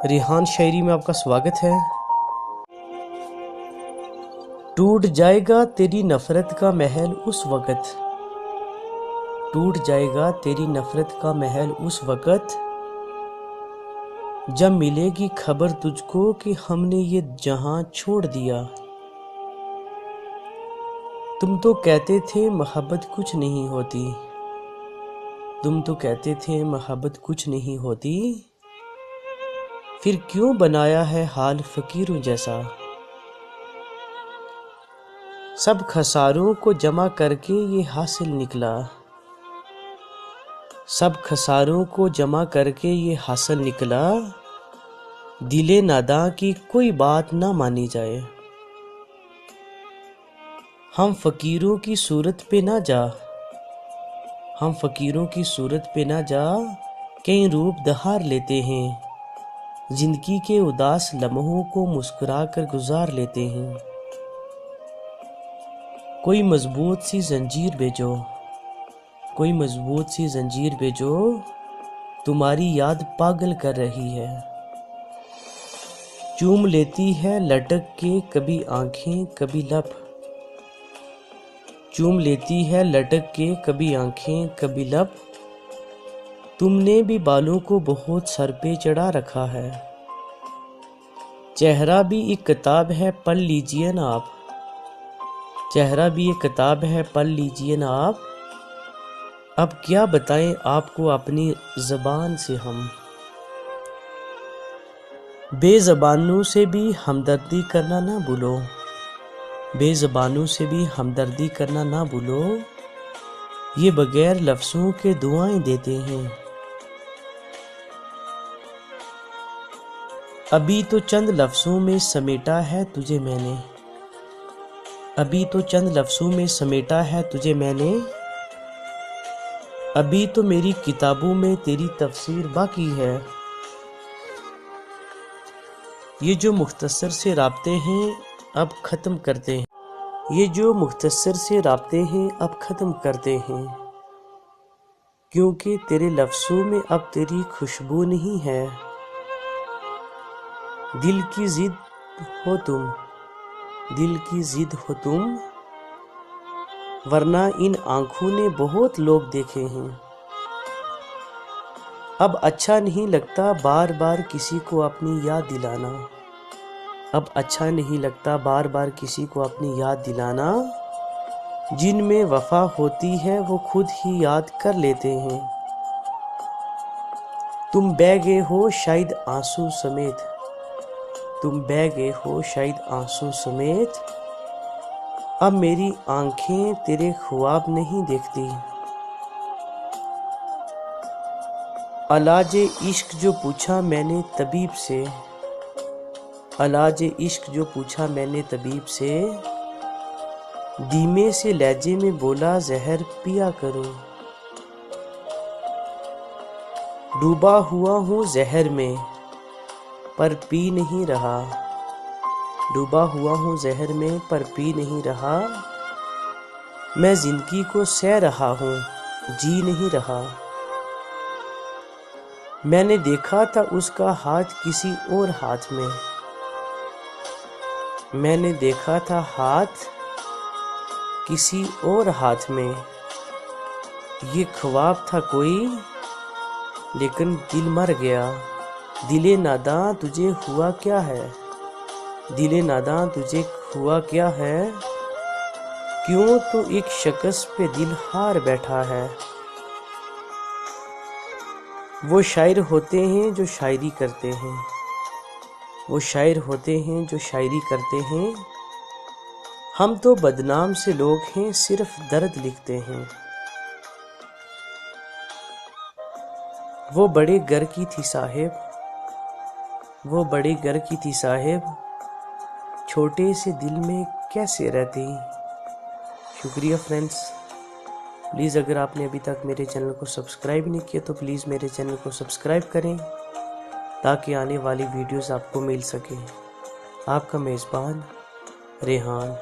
रेहान शायरी में आपका स्वागत है। टूट जाएगा तेरी नफरत का महल उस वक़्त, टूट जाएगा तेरी नफरत का महल उस वक़्त, जब मिलेगी खबर तुझको कि हमने ये जहां छोड़ दिया। तुम तो कहते थे मोहब्बत कुछ नहीं होती, तुम तो कहते थे मोहब्बत कुछ नहीं होती, फिर क्यों बनाया है हाल फकीरों जैसा। सब खसारों को जमा करके ये हासिल निकला, सब खसारों को जमा करके ये हासिल निकला, दिले नादां की कोई बात ना मानी जाए। हम फकीरों की सूरत पे ना जा, हम फकीरों की सूरत पे ना जा, कई रूप दहार लेते हैं, जिंदगी के उदास लम्हों को मुस्कुरा कर गुजार लेते हैं। कोई मजबूत सी जंजीर भेजो, कोई मजबूत सी जंजीर भेजो, तुम्हारी याद पागल कर रही है। चूम लेती है लटक के कभी आंखें कभी लब, चूम लेती है लटक के कभी आंखें कभी लब, तुमने भी बालों को बहुत सर पे चढ़ा रखा है। चेहरा भी एक किताब है पढ़ लीजिए ना आप, चेहरा भी एक किताब है पढ़ लीजिए ना आप, अब क्या बताएं आपको अपनी ज़बान से हम। बेज़बानों से भी हमदर्दी करना ना भूलो, बेज़बानों से भी हमदर्दी करना ना भूलो, ये बगैर लफ्ज़ों के दुआएं देते हैं। अभी तो चंद लफ्ज़ों में समेटा है तुझे मैंने, अभी तो चंद लफ्ज़ों में समेटा है तुझे मैंने, अभी तो मेरी किताबों में तेरी तफसीर बाकी है। ये जो मुख्तसर से राब्ते हैं अब ख़त्म करते हैं, ये जो मुख्तसर से राब्ते हैं अब ख़त्म करते हैं, क्योंकि तेरे लफ्ज़ों में अब तेरी खुशबू नहीं है। दिल की जिद हो तुम, दिल की जिद हो तुम, वरना इन आँखों ने बहुत लोग देखे हैं। अब अच्छा नहीं लगता बार बार किसी को अपनी याद दिलाना, अब अच्छा नहीं लगता बार बार किसी को अपनी याद दिलाना, जिनमें वफा होती है वो खुद ही याद कर लेते हैं। तुम बह गए हो शायद आंसू समेत, तुम बह गए हो शायद आंसू समेत, अब मेरी आंखें तेरे ख्वाब नहीं देखती। इलाज इश्क जो पूछा मैंने तबीब से, इलाज इश्क जो पूछा मैंने तबीब से, धीमे से लहजे में बोला जहर पिया करो। डूबा हुआ हूँ जहर में पर पी नहीं रहा, डूबा हुआ हूँ जहर में पर पी नहीं रहा, मैं जिंदगी को सह रहा हूँ जी नहीं रहा। मैंने देखा था उसका हाथ किसी और हाथ में, मैंने देखा था हाथ किसी और हाथ में, ये ख्वाब था कोई लेकिन दिल मर गया। दिले नादां तुझे हुआ क्या है, दिले नादां तुझे हुआ क्या है, क्यों तो एक शख्स पे दिल हार बैठा है। वो शायर होते हैं जो शायरी करते हैं, वो शायर होते हैं जो शायरी करते हैं, हम तो बदनाम से लोग हैं सिर्फ दर्द लिखते हैं। वो बड़े घर की थी साहिब, वो बड़े घर की थी साहिब, छोटे से दिल में कैसे रहती। शुक्रिया फ्रेंड्स। प्लीज़ अगर आपने अभी तक मेरे चैनल को सब्सक्राइब नहीं किया तो प्लीज़ मेरे चैनल को सब्सक्राइब करें ताकि आने वाली वीडियोस आपको मिल सके। आपका मेज़बान रेहान।